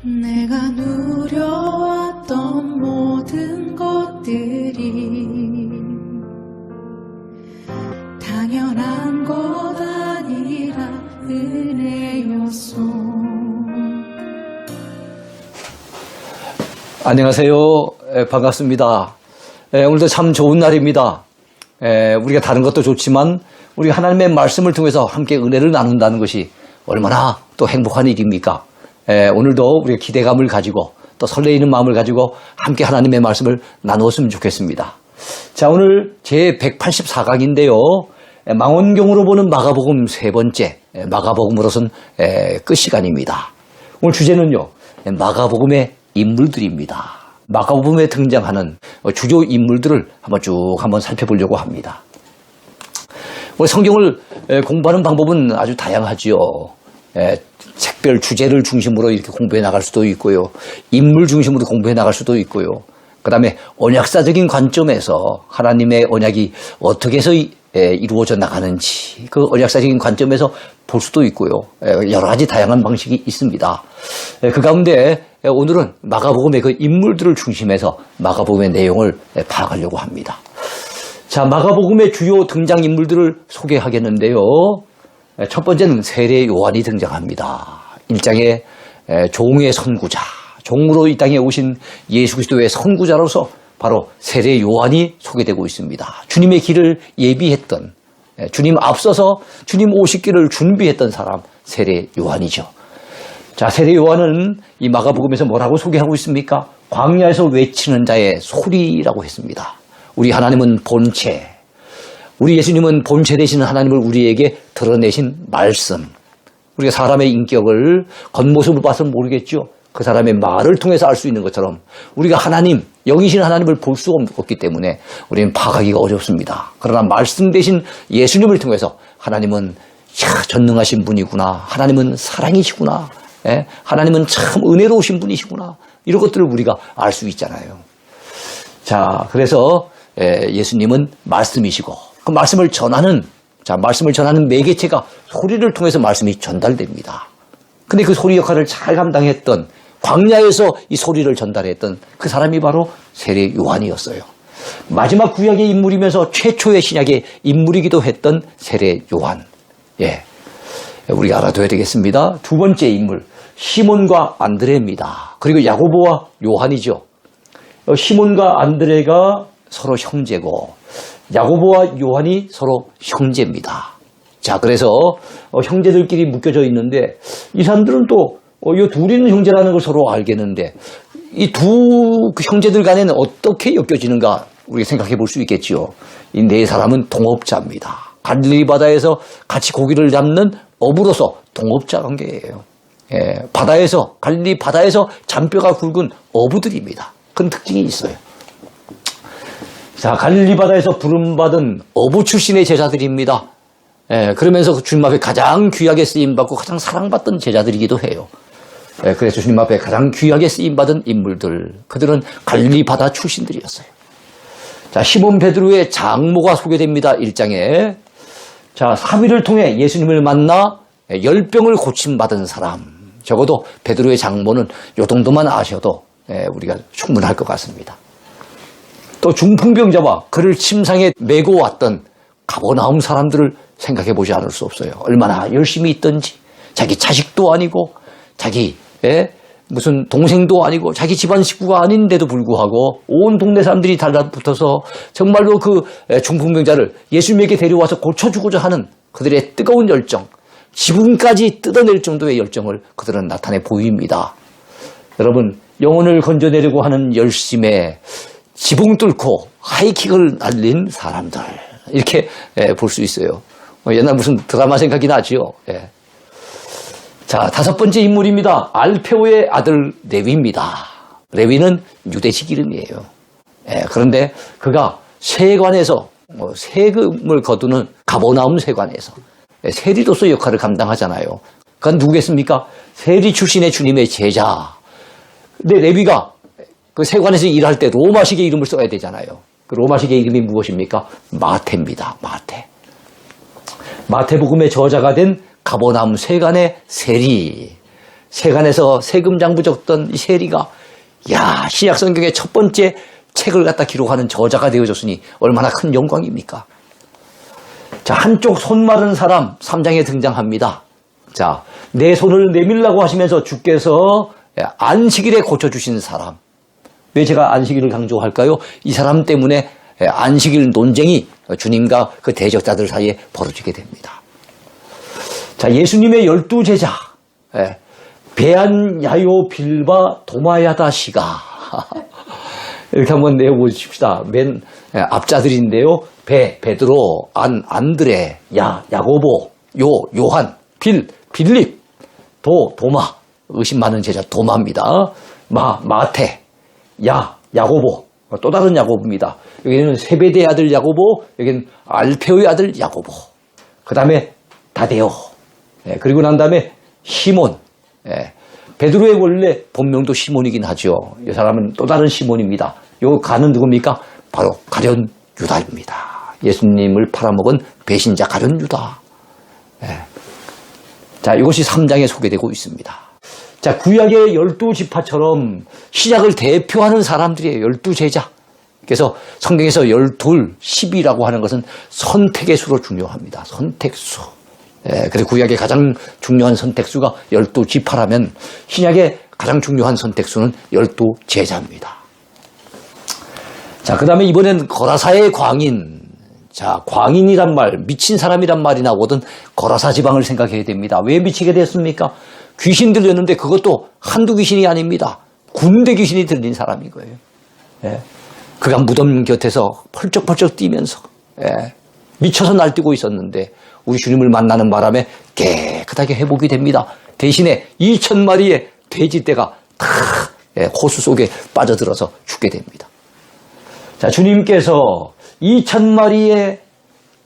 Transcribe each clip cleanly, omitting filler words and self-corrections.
내가 누려왔던 모든 것들이 당연한 것 아니라 은혜였소. 안녕하세요. 반갑습니다. 오늘도 참 좋은 날입니다. 우리가 다른 것도 좋지만 우리가 하나님의 말씀을 통해서 함께 은혜를 나눈다는 것이 얼마나 또 행복한 일입니까? 오늘도 우리가 기대감을 가지고 또 설레이는 마음을 가지고 함께 하나님의 말씀을 나누었으면 좋겠습니다. 자, 오늘 제 184강인데요. 망원경으로 보는 마가복음 세 번째, 마가복음으로서는 끝 시간입니다. 오늘 주제는요, 마가복음의 인물들입니다. 마가복음에 등장하는 주요 인물들을 한번 살펴보려고 합니다. 우리 성경을 공부하는 방법은 아주 다양하지요. 책별 주제를 중심으로 이렇게 공부해 나갈 수도 있고요. 인물 중심으로 공부해 나갈 수도 있고요. 그 다음에 언약사적인 관점에서 하나님의 언약이 어떻게 해서 이루어져 나가는지 그 언약사적인 관점에서 볼 수도 있고요. 여러 가지 다양한 방식이 있습니다. 그 가운데 오늘은 마가복음의 그 인물들을 중심해서 마가복음의 내용을 파악하려고 합니다. 자, 마가복음의 주요 등장인물들을 소개하겠는데요. 첫 번째는 세례 요한이 등장합니다. 1장에 종의 선구자, 종으로 이 땅에 오신 예수 그리스도의 선구자로서 바로 세례 요한이 소개되고 있습니다. 주님의 길을 예비했던, 주님 앞서서 주님 오실 길을 준비했던 사람, 세례 요한이죠. 자, 세례 요한은 이 마가복음에서 뭐라고 소개하고 있습니까? 광야에서 외치는 자의 소리라고 했습니다. 우리 하나님은 본체, 우리 예수님은 본체 되시는 하나님을 우리에게 드러내신 말씀. 우리가 사람의 인격을 겉모습을 봐서는 모르겠죠. 그 사람의 말을 통해서 알 수 있는 것처럼 우리가 하나님, 영이신 하나님을 볼 수 없기 때문에 우리는 파악하기가 어렵습니다. 그러나 말씀 되신 예수님을 통해서 하나님은 전능하신 분이구나. 하나님은 사랑이시구나. 하나님은 참 은혜로우신 분이시구나. 이런 것들을 우리가 알 수 있잖아요. 자, 그래서 예수님은 말씀이시고 그 말씀을 전하는 매개체가 소리를 통해서 말씀이 전달됩니다. 근데 그 소리 역할을 잘 감당했던, 광야에서 이 소리를 전달했던 그 사람이 바로 세례 요한이었어요. 마지막 구약의 인물이면서 최초의 신약의 인물이기도 했던 세례 요한. 우리가 알아둬야 되겠습니다. 두 번째 인물, 시몬과 안드레입니다. 그리고 야고보와 요한이죠. 시몬과 안드레가 서로 형제고 야고보와 요한이 서로 형제입니다. 자, 그래서 형제들끼리 묶여져 있는데 이 사람들은 또 이 둘이는 형제라는 걸 서로 알겠는데 이 두 형제들 간에는 어떻게 엮여지는가 우리가 생각해 볼 수 있겠지요. 이 네 사람은 동업자입니다. 갈릴리 바다에서 같이 고기를 잡는 어부로서 동업자 관계예요. 갈릴리 바다에서 잔뼈가 굵은 어부들입니다. 그런 특징이 있어요. 자, 갈릴리 바다에서 부름받은 어부 출신의 제자들입니다. 그러면서 주님 앞에 가장 귀하게 쓰임받고 가장 사랑받던 제자들이기도 해요. 그래서 주님 앞에 가장 귀하게 쓰임받은 인물들, 그들은 갈릴리 바다 출신들이었어요. 자, 시몬 베드로의 장모가 소개됩니다. 1장에. 자, 3일을 통해 예수님을 만나 열병을 고침받은 사람. 적어도 베드로의 장모는 요 정도만 아셔도 우리가 충분할 것 같습니다. 또 중풍병자와 그를 침상에 메고 왔던 가버나움 사람들을 생각해 보지 않을 수 없어요. 얼마나 열심히 있던지, 자기 자식도 아니고 자기 무슨 동생도 아니고 자기 집안 식구가 아닌데도 불구하고 온 동네 사람들이 달라붙어서 정말로 그 중풍병자를 예수님에게 데려와서 고쳐주고자 하는 그들의 뜨거운 열정, 지붕까지 뜯어낼 정도의 열정을 그들은 나타내 보입니다. 여러분, 영혼을 건져내려고 하는 열심에 지붕 뚫고 하이킥을 날린 사람들, 이렇게 볼 수 있어요. 옛날 무슨 드라마 생각이 나지요. 자, 다섯 번째 인물입니다. 알페오의 아들 레위입니다. 레위는 유대식 이름이에요. 그런데 그가 세관에서 세금을 거두는 가버나움 세관에서 세리로서 역할을 감당하잖아요. 그건 누구겠습니까? 세리 출신의 주님의 제자. 근데 레위가 그 세관에서 일할 때 로마식의 이름을 써야 되잖아요. 그 로마식의 이름이 무엇입니까? 마태입니다. 마태. 마태복음의 저자가 된 가버나움 세관의 세리. 세간에서 세금 장부졌던 이 세리가 야, 신약 성경의 첫 번째 책을 갖다 기록하는 저자가 되어줬으니 얼마나 큰 영광입니까? 자, 한쪽 손 마른 사람 3장에 등장합니다. 자, 내 손을 내밀라고 하시면서 주께서 안식일에 고쳐주신 사람. 왜 제가 안식일을 강조할까요? 이 사람 때문에 안식일 논쟁이 주님과 그 대적자들 사이에 벌어지게 됩니다. 자, 예수님의 12제자 베안, 야요, 빌바, 도마야다 씨가 이렇게 한번 내어보십시다. 맨 앞자들인데요. 베드로, 안드레, 야고보, 요한, 빌립, 도마, 의심 많은 제자 도마입니다. 마테, 야고보, 또 다른 야고보입니다. 여기는 세베대의 아들 야고보, 여기는 알페오의 아들 야고보. 그 다음에 다데오, 그리고 난 다음에 시몬. 베드로의 원래 본명도 시몬이긴 하죠. 이 사람은 또 다른 시몬입니다. 요 가는 누굽니까? 바로 가룟 유다입니다. 예수님을 팔아먹은 배신자 가룟 유다. 자, 이것이 3장에 소개되고 있습니다. 자, 구약의 12지파처럼 신약을 대표하는 사람들이에요. 12제자. 그래서 성경에서 12, 10이라고 하는 것은 선택의 수로 중요합니다. 선택수. 그래서 구약의 가장 중요한 선택수가 12지파라면 신약의 가장 중요한 선택수는 12제자입니다. 자, 그 다음에 이번엔 거라사의 광인. 자, 광인이란 말, 미친 사람이란 말이 나오거든 거라사 지방을 생각해야 됩니다. 왜 미치게 됐습니까? 귀신 들렸는데 그것도 한두 귀신이 아닙니다. 군대 귀신이 들린 사람인 거예요. 그가 무덤 곁에서 펄쩍펄쩍 뛰면서 미쳐서 날뛰고 있었는데 우리 주님을 만나는 바람에 깨끗하게 회복이 됩니다. 대신에 2,000마리의 돼지떼가 다 호수 속에 빠져들어서 죽게 됩니다. 자, 주님께서 2,000마리의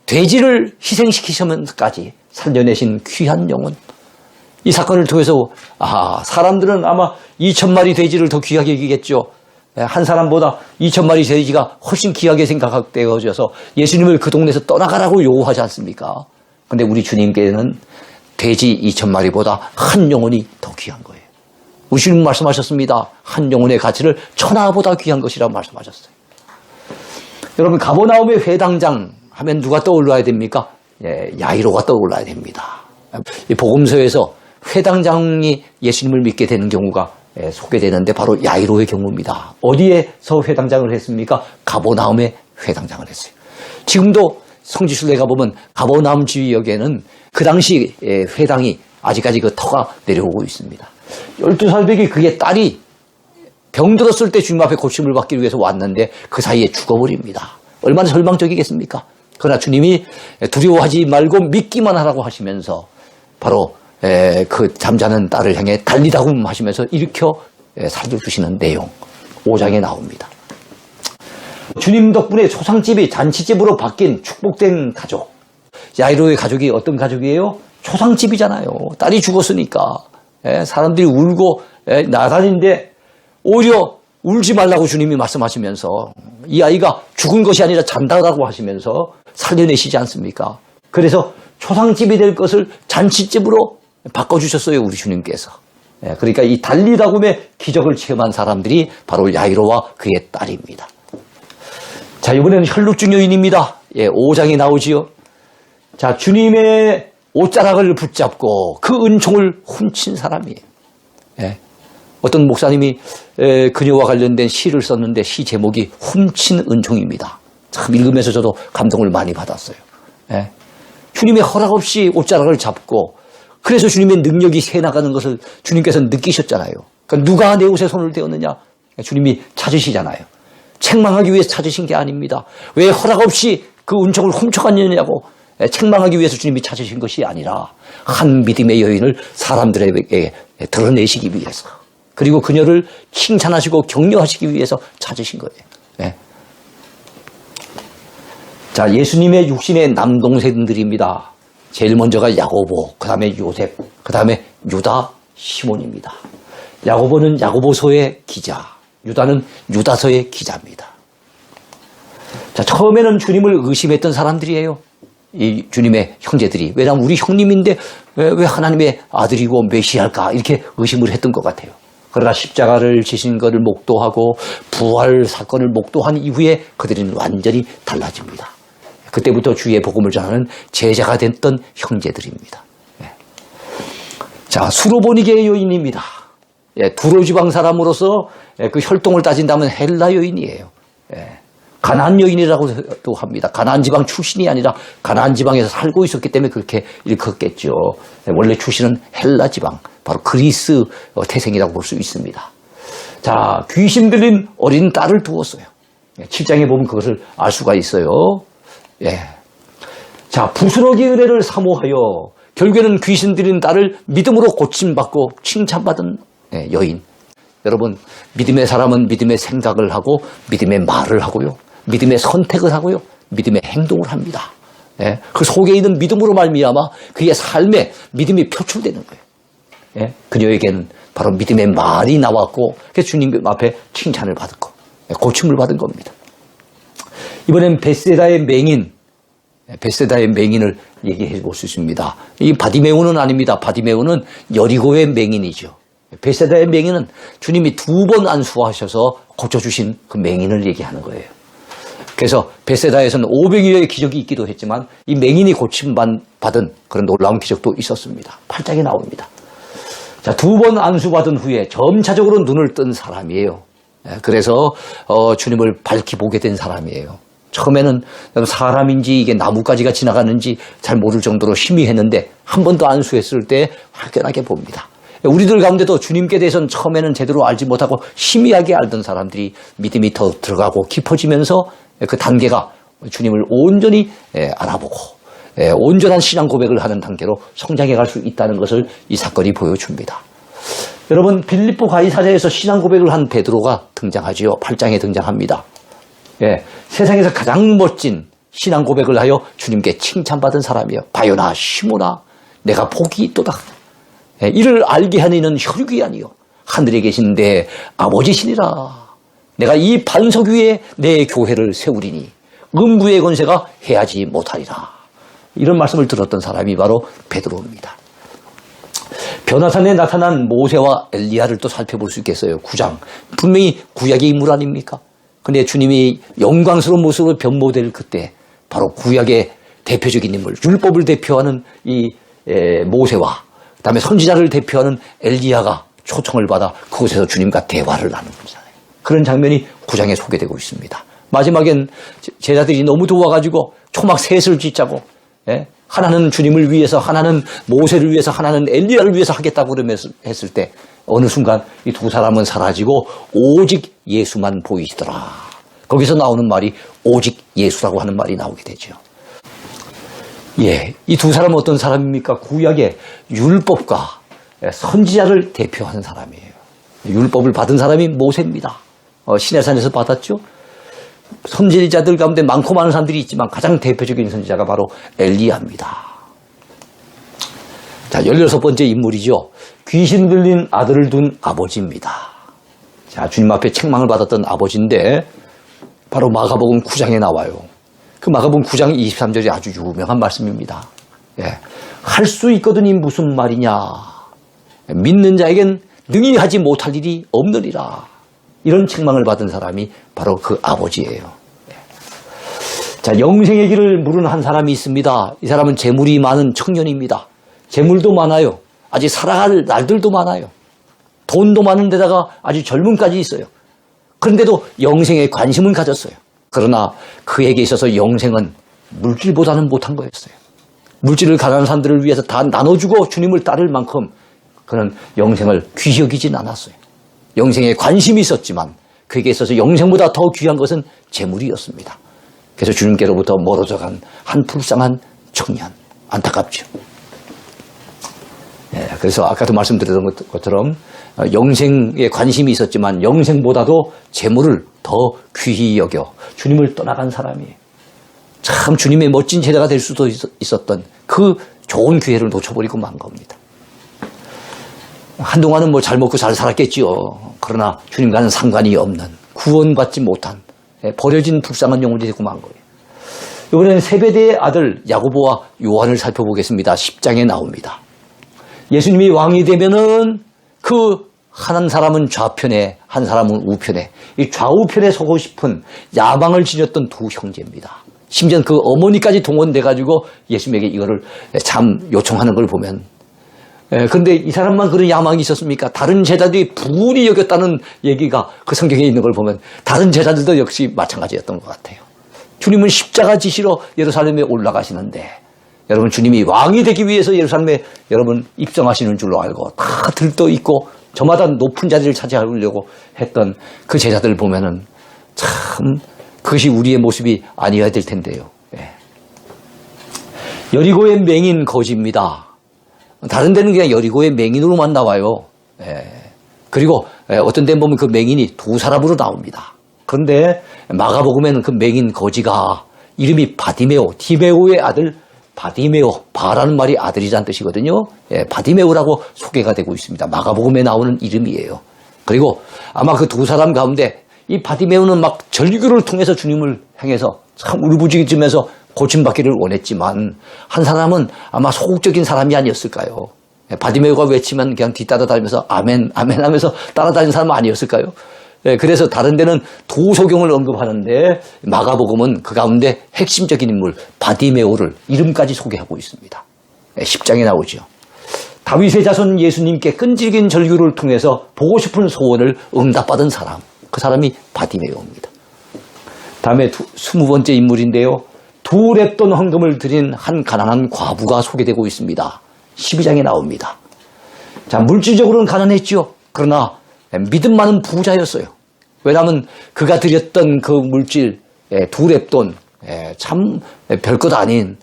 돼지를 희생시키시면서까지 살려내신 귀한 영혼. 이 사건을 통해서 사람들은 아마 2,000마리 돼지를 더 귀하게 여기겠죠. 한 사람보다 2,000마리 돼지가 훨씬 귀하게 생각되어져서 예수님을 그 동네에서 떠나가라고 요구하지 않습니까? 근데 우리 주님께는 돼지 2,000마리보다 한 영혼이 더 귀한 거예요. 우리 주님 말씀하셨습니다. 한 영혼의 가치를 천하보다 귀한 것이라고 말씀하셨어요. 여러분, 가버나움의 회당장 하면 누가 떠올라야 됩니까? 야이로가 떠올라야 됩니다. 이 복음서에서 회당장이 예수님을 믿게 되는 경우가 소개되는데 바로 야이로의 경우입니다. 어디에서 회당장을 했습니까? 가버나움의 회당장을 했어요. 지금도 성지순례 가보면 가버나움 지역에는 그 당시 회당이 아직까지 그 터가 내려오고 있습니다. 12살배기 그의 딸이 병들었을 때 주님 앞에 고침을 받기 위해서 왔는데 그 사이에 죽어버립니다. 얼마나 절망적이겠습니까? 그러나 주님이 두려워하지 말고 믿기만 하라고 하시면서 바로 그 잠자는 딸을 향해 달리다굼 하시면서 일으켜 살려주시는 내용 5장에 나옵니다. 주님 덕분에 초상집이 잔치집으로 바뀐 축복된 가족. 야이로의 가족이 어떤 가족이에요? 초상집이잖아요. 딸이 죽었으니까 사람들이 울고 나다니는데 오히려 울지 말라고 주님이 말씀하시면서 이 아이가 죽은 것이 아니라 잔다라고 하시면서 살려내시지 않습니까? 그래서 초상집이 될 것을 잔치집으로 바꿔주셨어요, 우리 주님께서. 그러니까 이 달리다굼의 기적을 체험한 사람들이 바로 야이로와 그의 딸입니다. 자, 이번에는 혈루증 여인입니다. 5장에 나오지요. 자, 주님의 옷자락을 붙잡고 그 은총을 훔친 사람이에요. 어떤 목사님이 그녀와 관련된 시를 썼는데 시 제목이 훔친 은총입니다. 참 읽으면서 저도 감동을 많이 받았어요. 주님의 허락 없이 옷자락을 잡고 그래서 주님의 능력이 새나가는 것을 주님께서 느끼셨잖아요. 그러니까 누가 내 옷에 손을 대었느냐? 주님이 찾으시잖아요. 책망하기 위해서 찾으신 게 아닙니다. 왜 허락 없이 그 은총을 훔쳐갔느냐고 책망하기 위해서 주님이 찾으신 것이 아니라 한 믿음의 여인을 사람들에게 드러내시기 위해서 그리고 그녀를 칭찬하시고 격려하시기 위해서 찾으신 거예요. 자, 예수님의 육신의 남동생들입니다. 제일 먼저가 야고보, 그 다음에 요셉, 그 다음에 유다, 시몬입니다. 야고보는 야고보서의 기자, 유다는 유다서의 기자입니다. 자, 처음에는 주님을 의심했던 사람들이에요. 이 주님의 형제들이, 왜냐하면 우리 형님인데 왜 하나님의 아들이고 메시아일까 이렇게 의심을 했던 것 같아요. 그러나 십자가를 지신 것을 목도하고 부활 사건을 목도한 이후에 그들은 완전히 달라집니다. 그때부터 주의 복음을 전하는 제자가 됐던 형제들입니다. 자, 수로보니게의 여인입니다. 두로 지방 사람으로서 그 혈통을 따진다면 헬라 여인이에요. 가나안 여인이라고도 합니다. 가나안 지방 출신이 아니라 가나안 지방에서 살고 있었기 때문에 그렇게 일컫겠죠. 원래 출신은 헬라 지방, 바로 그리스 태생이라고 볼 수 있습니다. 자, 귀신 들린 어린 딸을 두었어요. 7장에 보면 그것을 알 수가 있어요. 자, 부스러기 은혜를 사모하여 결국에는 귀신 들린 딸을 믿음으로 고침받고 칭찬받은 여인. 여러분, 믿음의 사람은 믿음의 생각을 하고 믿음의 말을 하고요, 믿음의 선택을 하고요, 믿음의 행동을 합니다. 그 속에 있는 믿음으로 말미암아 그의 삶에 믿음이 표출되는 거예요. 그녀에게는 바로 믿음의 말이 나왔고 주님 앞에 칭찬을 받았고 고침을 받은 겁니다. 이번엔 벳세다의 맹인을 얘기해 볼 수 있습니다. 이 바디메오는 아닙니다. 바디메오는 여리고의 맹인이죠. 벳세다의 맹인은 주님이 2번 안수하셔서 고쳐주신 그 맹인을 얘기하는 거예요. 그래서 벳세다에서는 500여의 기적이 있기도 했지만 이 맹인이 고침받은 그런 놀라운 기적도 있었습니다. 8장에 나옵니다. 자, 2번 안수받은 후에 점차적으로 눈을 뜬 사람이에요. 그래서 주님을 밝히 보게 된 사람이에요. 처음에는 사람인지 이게 나뭇가지가 지나가는지 잘 모를 정도로 희미했는데 한 번 더 안수했을 때 확연하게 봅니다. 우리들 가운데도 주님께 대해서는 처음에는 제대로 알지 못하고 희미하게 알던 사람들이 믿음이 더 들어가고 깊어지면서 그 단계가 주님을 온전히 알아보고 온전한 신앙 고백을 하는 단계로 성장해 갈 수 있다는 것을 이 사건이 보여줍니다. 여러분, 빌립보 가이사랴에서 신앙 고백을 한 베드로가 등장하지요. 8장에 등장합니다. 세상에서 가장 멋진 신앙 고백을 하여 주님께 칭찬받은 사람이에요. 바요나 시모나 내가 복이 있도다. 이를 알게 하는 이는 혈육이 아니요 하늘에 계신 내 아버지시니라. 내가 이 반석 위에 내 교회를 세우리니 음부의 권세가 해하지 못하리라. 이런 말씀을 들었던 사람이 바로 베드로입니다. 변화산에 나타난 모세와 엘리야를 또 살펴볼 수 있겠어요. 9장. 분명히 구약의 인물 아닙니까? 근데 주님이 영광스러운 모습으로 변모될 그때 바로 구약의 대표적인 인물, 율법을 대표하는 이 모세와 그다음에 선지자를 대표하는 엘리야가 초청을 받아 그곳에서 주님과 대화를 나누는 거잖아요. 그런 장면이 9장에 소개되고 있습니다. 마지막엔 제자들이 너무 도와가지고 초막 셋을 짓자고, 하나는 주님을 위해서, 하나는 모세를 위해서, 하나는 엘리야를 위해서 하겠다고 그러면서 했을 때 어느 순간 이 2 사람은 사라지고 오직 예수만 보이시더라. 거기서 나오는 말이 오직 예수라고 하는 말이 나오게 되죠. 이 2 사람은 어떤 사람입니까? 구약의 율법과 선지자를 대표하는 사람이에요. 율법을 받은 사람이 모세입니다. 시내산에서 받았죠. 선지자들 가운데 많고 많은 사람들이 있지만 가장 대표적인 선지자가 바로 엘리야입니다. 자, 16번째 인물이죠. 귀신 들린 아들을 둔 아버지입니다. 자, 주님 앞에 책망을 받았던 아버지인데 바로 마가복음 9장에 나와요. 그 마가복음 9장 23절이 아주 유명한 말씀입니다. 할 수 있거든이 무슨 말이냐. 믿는 자에겐 능히 하지 못할 일이 없느니라. 이런 책망을 받은 사람이 바로 그 아버지예요. 자, 영생의 길을 물은 한 사람이 있습니다. 이 사람은 재물이 많은 청년입니다. 재물도 많아요. 아직 살아갈 날들도 많아요. 돈도 많은 데다가 아주 젊음까지 있어요. 그런데도 영생에 관심은 가졌어요. 그러나 그에게 있어서 영생은 물질보다는 못한 거였어요. 물질을 가난한 사람들을 위해서 다 나눠주고 주님을 따를 만큼 그는 영생을 귀히 여기진 않았어요. 영생에 관심이 있었지만 그에게 있어서 영생보다 더 귀한 것은 재물이었습니다. 그래서 주님께로부터 멀어져간 한 불쌍한 청년. 안타깝죠. 그래서 아까도 말씀드렸던 것처럼 영생에 관심이 있었지만 영생보다도 재물을 더 귀히 여겨 주님을 떠나간 사람이에요. 참 주님의 멋진 제자가 될 수도 있었던 그 좋은 기회를 놓쳐버리고 만 겁니다. 한동안은 뭐 잘 먹고 잘 살았겠지요. 그러나 주님과는 상관이 없는 구원받지 못한 버려진 불쌍한 영혼이 되고 만 거예요. 이번에는 세베대의 아들 야고보와 요한을 살펴보겠습니다. 10장에 나옵니다. 예수님이 왕이 되면은 그 한 사람은 좌편에 한 사람은 우편에 이 좌우편에 서고 싶은 야망을 지녔던 두 형제입니다. 심지어 그 어머니까지 동원돼 가지고 예수님에게 이거를 참 요청하는 걸 보면 그런데 이 사람만 그런 야망이 있었습니까? 다른 제자들이 부울이 여겼다는 얘기가 그 성경에 있는 걸 보면 다른 제자들도 역시 마찬가지였던 것 같아요. 주님은 십자가 지시러 예루살렘에 올라가시는데 여러분 주님이 왕이 되기 위해서 예루살렘에 여러분 입성하시는 줄로 알고 다 들떠 있고 저마다 높은 자리를 차지하려고 했던 그 제자들을 보면은 참 그것이 우리의 모습이 아니어야 될 텐데요. 여리고의 맹인 거지입니다. 다른 데는 그냥 여리고의 맹인으로만 나와요. 그리고 어떤 데는 보면 그 맹인이 두 사람으로 나옵니다. 그런데 마가복음에는 그 맹인 거지가 이름이 바디메오, 디메오의 아들 바디메오, 바라는 말이 아들이란 뜻이거든요. 바디메오라고 소개가 되고 있습니다. 마가복음에 나오는 이름이에요. 그리고 아마 그 두 사람 가운데 이 바디메오는 막 절규를 통해서 주님을 향해서 참 울부짖으면서 고침받기를 원했지만 한 사람은 아마 소극적인 사람이 아니었을까요? 바디메오가 외치면 그냥 뒤따라다니면서 아멘, 아멘 하면서 따라다니는 사람은 아니었을까요? 그래서 다른 데는 도소경을 언급하는데 마가복음은 그 가운데 핵심적인 인물 바디메오를 이름까지 소개하고 있습니다. 10장에 나오죠. 다윗의 자손 예수님께 끈질긴 절규를 통해서 보고 싶은 소원을 응답받은 사람, 그 사람이 바디메오입니다. 다음에 20번째 인물인데요. 두 랩돈 헌금을 드린 한 가난한 과부가 소개되고 있습니다. 12장에 나옵니다. 자, 물질적으로는 가난했죠. 그러나 믿음 많은 부자였어요. 왜냐하면 그가 드렸던 그 물질 두 랩돈 참 별것 아닌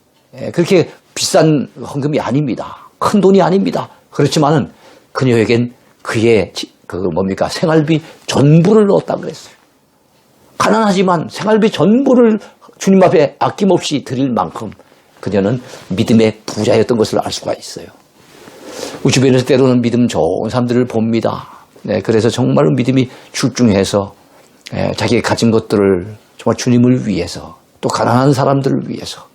그렇게 비싼 헌금이 아닙니다. 큰 돈이 아닙니다. 그렇지만은 그녀에겐 그의 생활비 전부를 넣었다고 그랬어요. 가난하지만 생활비 전부를 주님 앞에 아낌없이 드릴 만큼 그녀는 믿음의 부자였던 것을 알 수가 있어요. 우리 주변에서 때로는 믿음 좋은 사람들을 봅니다. 그래서 정말로 믿음이 출중해서 자기가 가진 것들을 정말 주님을 위해서 또 가난한 사람들을 위해서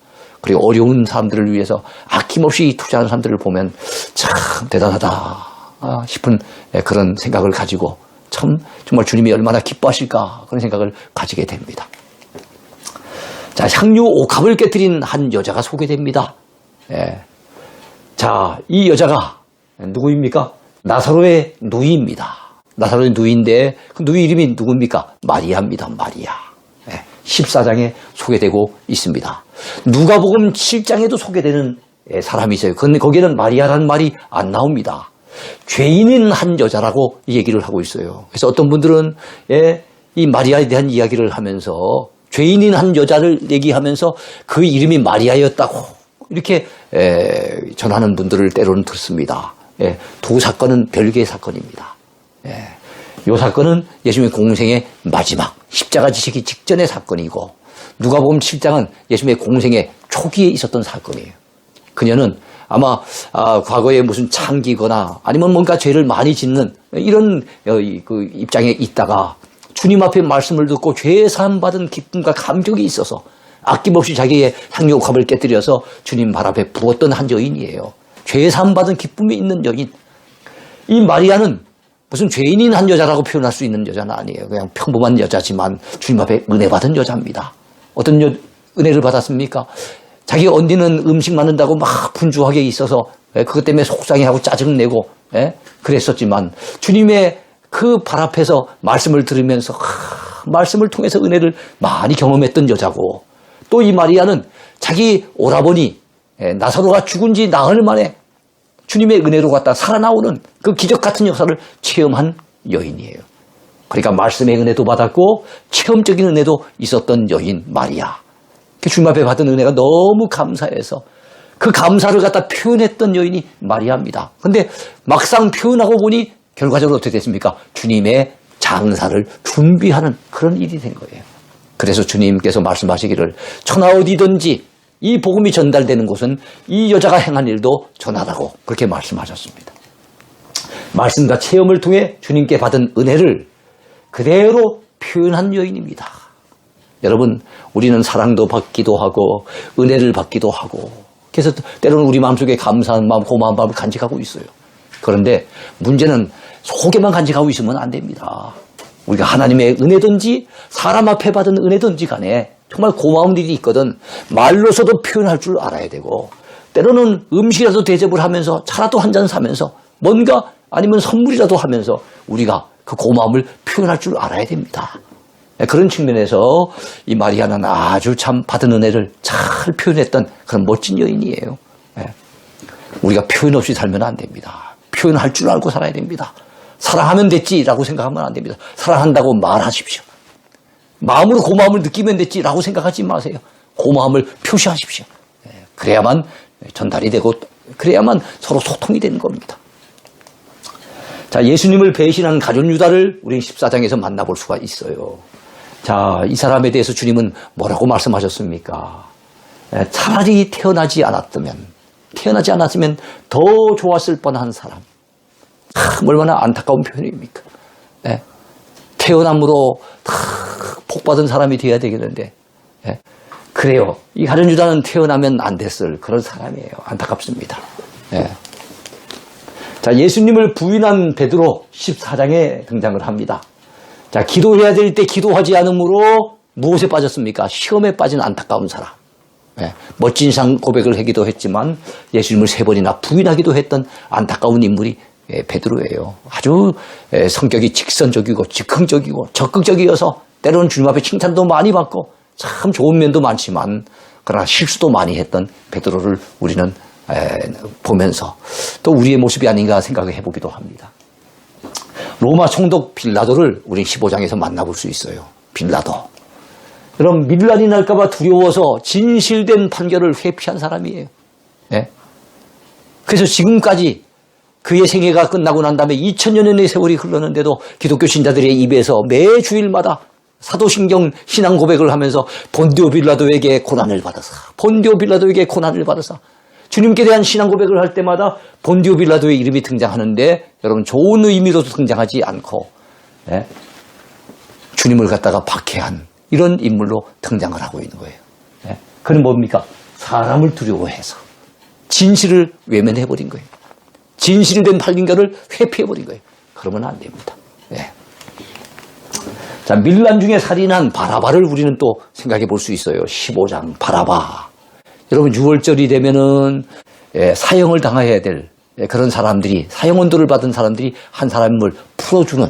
그리고 어려운 사람들을 위해서 아낌없이 투자하는 사람들을 보면 참 대단하다 싶은 그런 생각을 가지고 참 정말 주님이 얼마나 기뻐하실까 그런 생각을 가지게 됩니다. 자, 향유 옥합을 깨뜨린 한 여자가 소개됩니다. 자, 이 여자가 누구입니까? 나사로의 누이입니다. 나사로의 누이인데 그 누이 이름이 누굽니까? 마리아입니다. 마리아. 14장에 소개되고 있습니다. 누가복음 7장에도 소개되는 사람이 있어요. 그런데 거기에는 마리아라는 말이 안 나옵니다. 죄인인 한 여자라고 얘기를 하고 있어요. 그래서 어떤 분들은 이 마리아에 대한 이야기를 하면서 죄인인 한 여자를 얘기하면서 그 이름이 마리아였다고 이렇게 전하는 분들을 때로는 듣습니다. 두 사건은 별개의 사건입니다. 이 사건은 예수님의 공생의 마지막 십자가 지시기 직전의 사건이고 누가복음 7장은 예수님의 공생의 초기에 있었던 사건이에요. 그녀는 아마 과거에 무슨 창기거나 아니면 뭔가 죄를 많이 짓는 이런 그 입장에 있다가 주님 앞에 말씀을 듣고 죄 사함 받은 기쁨과 감격이 있어서 아낌없이 자기의 향유 옥합을 깨뜨려서 주님 발 앞에 부었던 한 여인이에요. 죄 사함 받은 기쁨이 있는 여인. 이 마리아는 무슨 죄인인 한 여자라고 표현할 수 있는 여자는 아니에요. 그냥 평범한 여자지만 주님 앞에 은혜 받은 여자입니다. 어떤 은혜를 받았습니까? 자기 언니는 음식 만든다고 막 분주하게 있어서 그것 때문에 속상해하고 짜증내고 그랬었지만 주님의 그 발 앞에서 말씀을 들으면서 말씀을 통해서 은혜를 많이 경험했던 여자고 또 이 마리아는 자기 오라버니 나사로가 죽은 지 나흘 만에 주님의 은혜로 갖다 살아나오는 그 기적 같은 역사를 체험한 여인이에요. 그러니까 말씀의 은혜도 받았고 체험적인 은혜도 있었던 여인 마리아. 주님 앞에 받은 은혜가 너무 감사해서 그 감사를 갖다 표현했던 여인이 마리아입니다. 그런데 막상 표현하고 보니 결과적으로 어떻게 됐습니까? 주님의 장사를 준비하는 그런 일이 된 거예요. 그래서 주님께서 말씀하시기를 천하 어디든지 이 복음이 전달되는 곳은 이 여자가 행한 일도 전하라고 그렇게 말씀하셨습니다. 말씀과 체험을 통해 주님께 받은 은혜를 그대로 표현한 여인입니다. 여러분, 우리는 사랑도 받기도 하고 은혜를 받기도 하고 그래서 때로는 우리 마음속에 감사한 마음, 고마운 마음을 간직하고 있어요. 그런데 문제는 속에만 간직하고 있으면 안 됩니다. 우리가 하나님의 은혜든지 사람 앞에 받은 은혜든지 간에 정말 고마운 일이 있거든 말로서도 표현할 줄 알아야 되고 때로는 음식이라도 대접을 하면서 차라도 한 잔 사면서 뭔가 아니면 선물이라도 하면서 우리가 그 고마움을 표현할 줄 알아야 됩니다. 그런 측면에서 이 마리아는 아주 참 받은 은혜를 잘 표현했던 그런 멋진 여인이에요. 우리가 표현 없이 살면 안 됩니다. 표현할 줄 알고 살아야 됩니다. 사랑하면 됐지라고 생각하면 안 됩니다. 사랑한다고 말하십시오. 마음으로 고마움을 느끼면 됐지라고 생각하지 마세요. 고마움을 표시하십시오. 그래야만 전달이 되고 그래야만 서로 소통이 되는 겁니다. 자, 예수님을 배신한 가룟 유다를 우리는 14장에서 만나볼 수가 있어요. 자, 이 사람에 대해서 주님은 뭐라고 말씀하셨습니까? 차라리 태어나지 않았으면 더 좋았을 뻔한 사람. 참 얼마나 안타까운 표현입니까? 태어남으로 복받은 사람이 되어야 되겠는데 그래요. 이 가룟 유다는 태어나면 안 됐을 그런 사람이에요. 안타깝습니다. 자, 예수님을 부인한 베드로 14장에 등장을 합니다. 자, 기도해야 될 때 기도하지 않으므로 무엇에 빠졌습니까? 시험에 빠진 안타까운 사람. 멋진 상 고백을 하기도 했지만 예수님을 3번이나 부인하기도 했던 안타까운 인물이 베드로예요. 아주 성격이 직선적이고 즉흥적이고 적극적이어서 때로는 주님 앞에 칭찬도 많이 받고 참 좋은 면도 많지만 그러나 실수도 많이 했던 베드로를 우리는 보면서 또 우리의 모습이 아닌가 생각을 해보기도 합니다. 로마 총독 빌라도를 우리 15장에서 만나볼 수 있어요. 빌라도. 여러분 밀란이 날까봐 두려워서 진실된 판결을 회피한 사람이에요. 그래서 지금까지 그의 생애가 끝나고 난 다음에 2000여 년의 세월이 흘렀는데도 기독교 신자들의 입에서 매 주일마다 사도신경 신앙 고백을 하면서 본디오 빌라도에게 고난을 받아서 주님께 대한 신앙 고백을 할 때마다 본디오 빌라도의 이름이 등장하는데 여러분 좋은 의미로도 등장하지 않고 주님을 갖다가 박해한 이런 인물로 등장을 하고 있는 거예요. 그는 뭡니까? 사람을 두려워해서 진실을 외면해버린 거예요. 진실이 된 판결을 회피해버린 거예요. 그러면 안 됩니다. 자, 밀란 중에 살인한 바라바를 우리는 또 생각해 볼 수 있어요. 15장 바라바. 여러분 6월절이 되면은 사형을 당해야 될 그런 사람들이 사형 언도를 받은 사람들이 한 사람을 풀어주는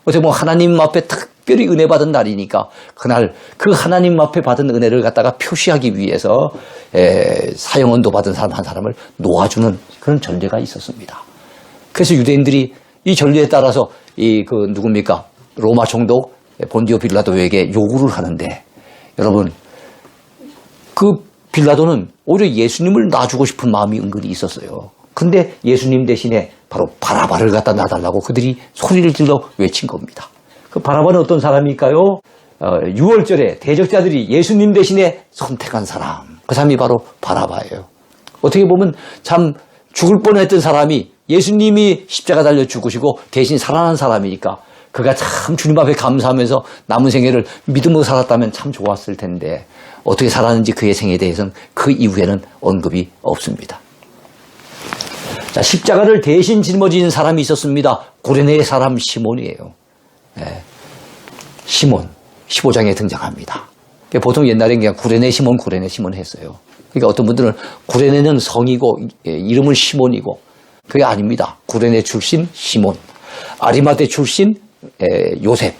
어떻게 보면 하나님 앞에 특별히 은혜 받은 날이니까 그날 그 하나님 앞에 받은 은혜를 갖다가 표시하기 위해서 사형 언도 받은 사람 한 사람을 놓아주는 그런 전례가 있었습니다. 그래서 유대인들이 이 전례에 따라서 누굽니까? 로마 총독 본디오 빌라도에게 요구를 하는데 여러분 그 빌라도는 오히려 예수님을 놔주고 싶은 마음이 은근히 있었어요. 근데 예수님 대신에 바로 바라바를 갖다 놔달라고 그들이 소리를 질러 외친 겁니다. 그 바라바는 어떤 사람일까요? 6월절에 대적자들이 예수님 대신에 선택한 사람. 그 사람이 바로 바라바예요. 어떻게 보면 참 죽을 뻔했던 사람이 예수님이 십자가 달려 죽으시고 대신 살아난 사람이니까 그가 참 주님 앞에 감사하면서 남은 생애를 믿음으로 살았다면 참 좋았을 텐데 어떻게 살았는지 그의 생애에 대해서는 그 이후에는 언급이 없습니다. 자, 십자가를 대신 짊어진 사람이 있었습니다. 구레네 사람 시몬이에요. 시몬 15장에 등장합니다. 보통 옛날에 그냥 구레네 시몬 했어요. 그러니까 어떤 분들은 구레네는 성이고 이름은 시몬이고 그게 아닙니다. 구레네 출신 시몬, 아리마대 출신 요셉,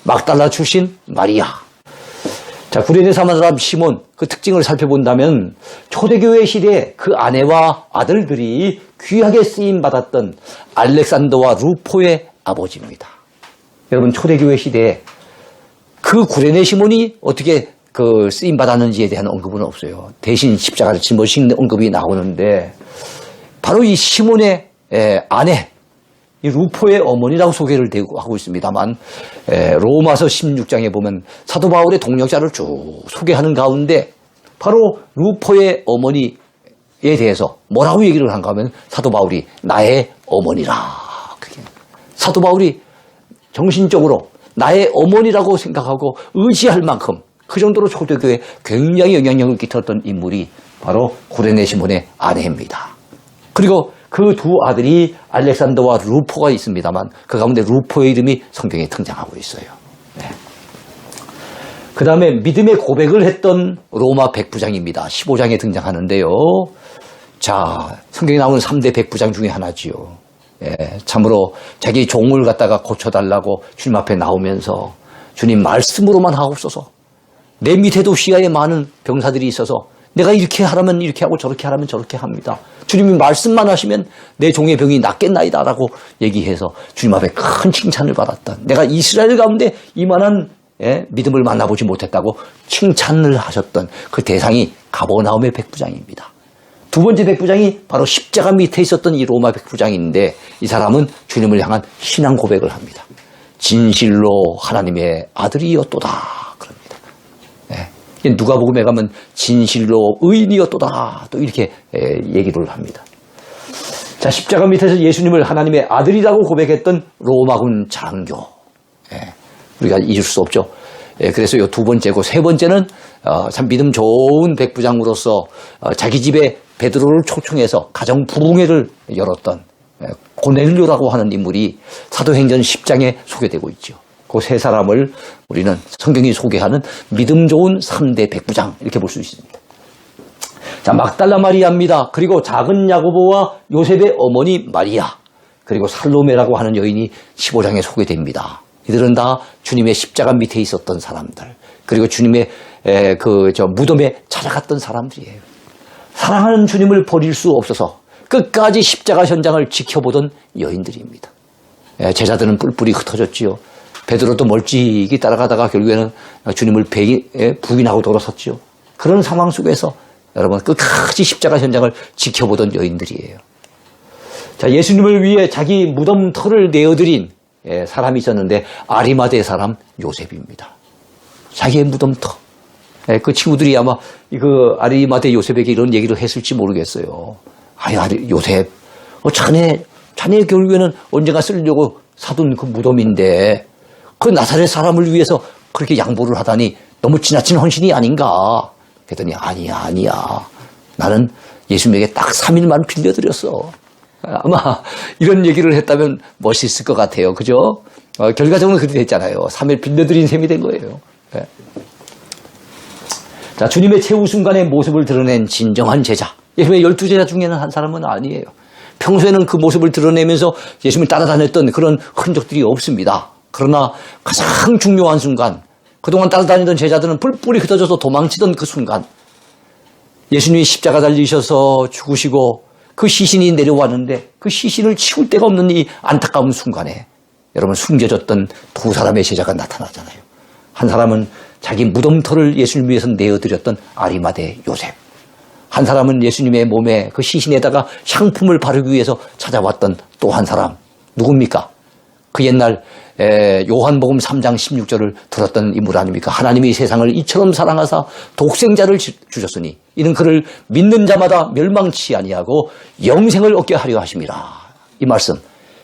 막달라 출신 마리아. 자, 구레네 사람 시몬 그 특징을 살펴본다면 초대교회 시대에 그 아내와 아들들이 귀하게 쓰임 받았던 알렉산더와 루포의 아버지입니다. 여러분 초대교회 시대에 그 구레네 시몬이 어떻게 그 쓰임 받았는지에 대한 언급은 없어요. 대신 십자가를 짊어진 언급이 나오는데 바로 이 시몬의 아내 이 루포의 어머니라고 소개를 하고 있습니다만 로마서 16장에 보면 사도 바울의 동역자를 쭉 소개하는 가운데 바로 루포의 어머니에 대해서 뭐라고 얘기를 한가 하면 사도 바울이 나의 어머니라. 사도 바울이 정신적으로 나의 어머니라고 생각하고 의지할 만큼 그 정도로 초대교회에 굉장히 영향력을 끼쳤던 인물이 바로 구레네 시몬의 아내입니다. 그리고 그 두 아들이 알렉산더와 루포가 있습니다만 그 가운데 루포의 이름이 성경에 등장하고 있어요. 네. 그 다음에 믿음의 고백을 했던 로마 백부장입니다. 15장에 등장하는데요. 자, 성경에 나오는 3대 백부장 중에 하나지요. 예, 참으로 자기 종을 갖다가 고쳐달라고 주님 앞에 나오면서 주님 말씀으로만 하옵소서. 내 밑에도 시야에 많은 병사들이 있어서 내가 이렇게 하라면 이렇게 하고 저렇게 하라면 저렇게 합니다. 주님이 말씀만 하시면 내 종의 병이 낫겠나이다 라고 얘기해서 주님 앞에 큰 칭찬을 받았던, 내가 이스라엘 가운데 이만한 믿음을 만나보지 못했다고 칭찬을 하셨던 그 대상이 가버나움의 백부장입니다. 두 번째 백부장이 바로 십자가 밑에 있었던 이 로마 백부장인데, 이 사람은 주님을 향한 신앙 고백을 합니다. 진실로 하나님의 아들이었도다 그럽니다. 누가복음에 가면 진실로 의인이었도다 또 이렇게 얘기를 합니다. 자, 십자가 밑에서 예수님을 하나님의 아들이라고 고백했던 로마군 장교, 우리가 잊을 수 없죠. 그래서 이 두 번째고, 세 번째는 참 믿음 좋은 백부장으로서 자기 집에 베드로를 초청해서 가정 부흥회를 열었던 고넬료라고 하는 인물이 사도행전 10장에 소개되고 있죠. 그 세 사람을 우리는 성경이 소개하는 믿음 좋은 3대 백부장 이렇게 볼 수 있습니다. 자, 막달라 마리아입니다. 그리고 작은 야고보와 요셉의 어머니 마리아, 그리고 살로메라고 하는 여인이 15장에 소개됩니다. 이들은 다 주님의 십자가 밑에 있었던 사람들, 그리고 주님의 무덤에 찾아갔던 사람들이에요. 사랑하는 주님을 버릴 수 없어서 끝까지 십자가 현장을 지켜보던 여인들입니다. 제자들은 뿔뿔이 흩어졌지요. 베드로도 멀찍이 따라가다가 결국에는 주님을 부인하고 돌아섰지요. 그런 상황 속에서 여러분 끝까지 십자가 현장을 지켜보던 여인들이에요. 자, 예수님을 위해 자기 무덤터를 내어드린 사람이 있었는데, 아리마대 사람 요셉입니다. 자기의 무덤터. 그 친구들이 아마 그 아리마대 요셉에게 이런 얘기를 했을지 모르겠어요. 요셉, 자네 결국에는 언젠가 쓰려고 사둔 그 무덤인데 그 나사렛 사람을 위해서 그렇게 양보를 하다니 너무 지나친 헌신이 아닌가. 그랬더니 아니야. 나는 예수님에게 딱 3일만 빌려드렸어. 아마 이런 얘기를 했다면 멋있을 것 같아요. 그죠? 결과적으로 그렇게 됐잖아요. 3일 빌려드린 셈이 된 거예요. 네. 자, 주님의 최후 순간의 모습을 드러낸 진정한 제자. 예수님의 12제자 중에는 한 사람은 아니에요. 평소에는 그 모습을 드러내면서 예수님을 따라다녔던 그런 흔적들이 없습니다. 그러나 가장 중요한 순간, 그동안 따라다니던 제자들은 뿔뿔이 흩어져서 도망치던 그 순간, 예수님이 십자가 달리셔서 죽으시고 그 시신이 내려왔는데 그 시신을 치울 데가 없는 이 안타까운 순간에 여러분 숨겨졌던 두 사람의 제자가 나타나잖아요. 한 사람은 자기 무덤터를 예수님 위해서 내어드렸던 아리마대 요셉. 한 사람은 예수님의 몸에 그 시신에다가 향품을 바르기 위해서 찾아왔던 또 한 사람. 누굽니까? 그 옛날 요한복음 3장 16절을 들었던 인물 아닙니까? 하나님이 세상을 이처럼 사랑하사 독생자를 주셨으니 이는 그를 믿는 자마다 멸망치 아니하고 영생을 얻게 하려 하심이라. 이 말씀.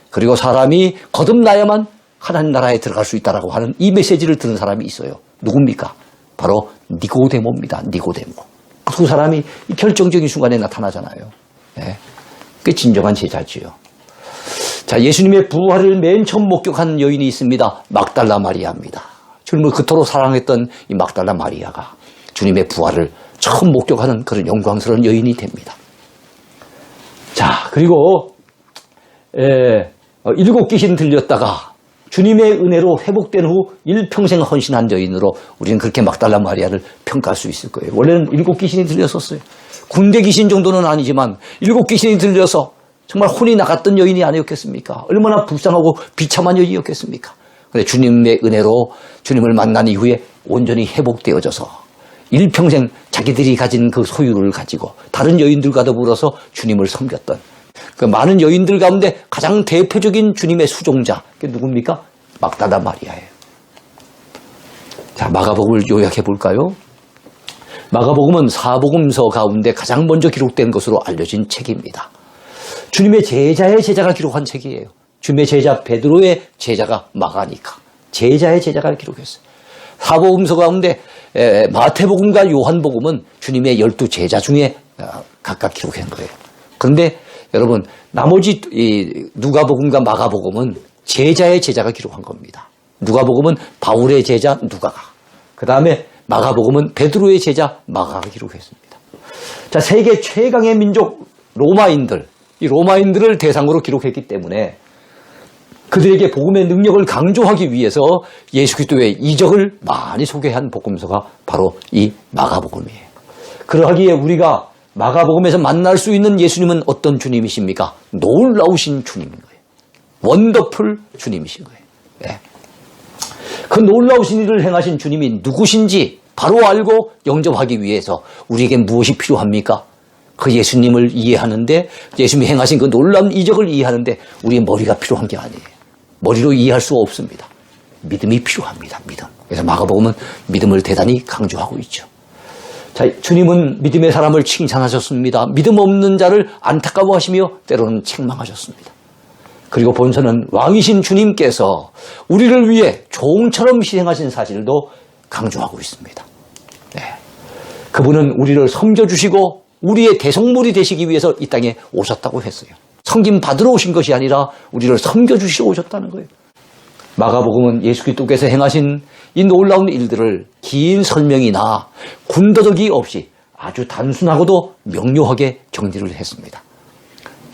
그리고 사람이 거듭나야만 하나님 나라에 들어갈 수 있다라고 하는 이 메시지를 들은 사람이 있어요. 누굽니까? 바로 니고데모입니다. 니고데모. 그 두 사람이 이 결정적인 순간에 나타나잖아요. 그게 진정한 제자지요. 자, 예수님의 부활을 맨 처음 목격한 여인이 있습니다. 막달라 마리아입니다. 주님을 그토록 사랑했던 이 막달라 마리아가 주님의 부활을 처음 목격하는 그런 영광스러운 여인이 됩니다. 자, 그리고 7 귀신 들렸다가 주님의 은혜로 회복된 후 일평생 헌신한 여인으로 우리는 그렇게 막달라 마리아를 평가할 수 있을 거예요. 원래는 7 귀신이 들렸었어요. 군대 귀신 정도는 아니지만 7 귀신이 들려서 정말 혼이 나갔던 여인이 아니었겠습니까? 얼마나 불쌍하고 비참한 여인이었겠습니까? 그런데 주님의 은혜로 주님을 만난 이후에 온전히 회복되어져서 일평생 자기들이 가진 그 소유를 가지고 다른 여인들과 더불어서 주님을 섬겼던 그 많은 여인들 가운데 가장 대표적인 주님의 수종자, 그게 누굽니까? 막달라 마리아예요. 자, 마가복음을 요약해 볼까요? 마가복음은 사복음서 가운데 가장 먼저 기록된 것으로 알려진 책입니다. 주님의 제자의 제자가 기록한 책이에요. 주님의 제자 베드로의 제자가 마가니까 제자의 제자가 기록했어요. 사복음서 가운데 마태복음과 요한복음은 주님의 12 제자 중에 각각 기록한 거예요. 그런데 여러분 나머지 누가복음과 마가복음은 제자의 제자가 기록한 겁니다. 누가복음은 바울의 제자 누가가, 그 다음에 마가복음은 베드로의 제자 마가가 기록했습니다. 자, 세계 최강의 민족 로마인들, 이 로마인들을 대상으로 기록했기 때문에 그들에게 복음의 능력을 강조하기 위해서 예수 그리스도의 이적을 많이 소개한 복음서가 바로 이 마가복음이에요. 그러하기에 우리가 마가복음에서 만날 수 있는 예수님은 어떤 주님이십니까? 놀라우신 주님인 거예요. 원더풀 주님이신 거예요. 네. 그 놀라우신 일을 행하신 주님이 누구신지 바로 알고 영접하기 위해서 우리에게 무엇이 필요합니까? 그 예수님을 이해하는데, 예수님이 행하신 그 놀라운 이적을 이해하는데 우리의 머리가 필요한 게 아니에요. 머리로 이해할 수 없습니다. 믿음이 필요합니다. 믿음. 그래서 마가복음은 믿음을 대단히 강조하고 있죠. 자, 주님은 믿음의 사람을 칭찬하셨습니다. 믿음 없는 자를 안타까워하시며 때로는 책망하셨습니다. 그리고 본서는 왕이신 주님께서 우리를 위해 종처럼 희생하신 사실도 강조하고 있습니다. 네. 그분은 우리를 섬겨주시고 우리의 대속물이 되시기 위해서 이 땅에 오셨다고 했어요. 섬김 받으러 오신 것이 아니라 우리를 섬겨주시러 오셨다는 거예요. 마가복음은 예수 그리스도께서 행하신 이 놀라운 일들을 긴 설명이나 군더더기 없이 아주 단순하고도 명료하게 정리를 했습니다.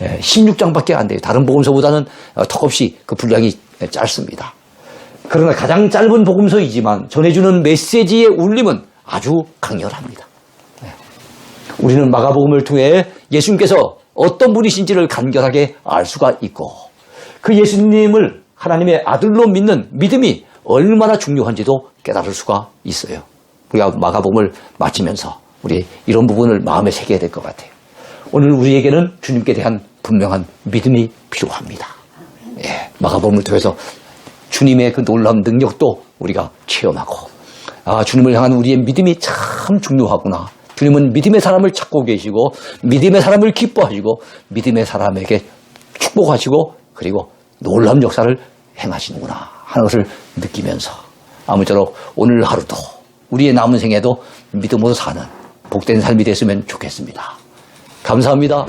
16장밖에 안 돼요. 다른 복음서보다는 턱없이 그 분량이 짧습니다. 그러나 가장 짧은 복음서이지만 전해주는 메시지의 울림은 아주 강렬합니다. 우리는 마가복음을 통해 예수님께서 어떤 분이신지를 간결하게 알 수가 있고 그 예수님을 하나님의 아들로 믿는 믿음이 얼마나 중요한지도 깨달을 수가 있어요. 우리가 마가복음을 마치면서 우리 이런 부분을 마음에 새겨야 될 것 같아요. 오늘 우리에게는 주님께 대한 분명한 믿음이 필요합니다. 예, 마가복음을 통해서 주님의 그 놀라운 능력도 우리가 체험하고, 주님을 향한 우리의 믿음이 참 중요하구나. 주님은 믿음의 사람을 찾고 계시고 믿음의 사람을 기뻐하시고 믿음의 사람에게 축복하시고 그리고 놀라운 역사를 행하시는구나 하는 것을 느끼면서 아무쪼록 오늘 하루도 우리의 남은 생에도 믿음으로 사는 복된 삶이 됐으면 좋겠습니다. 감사합니다.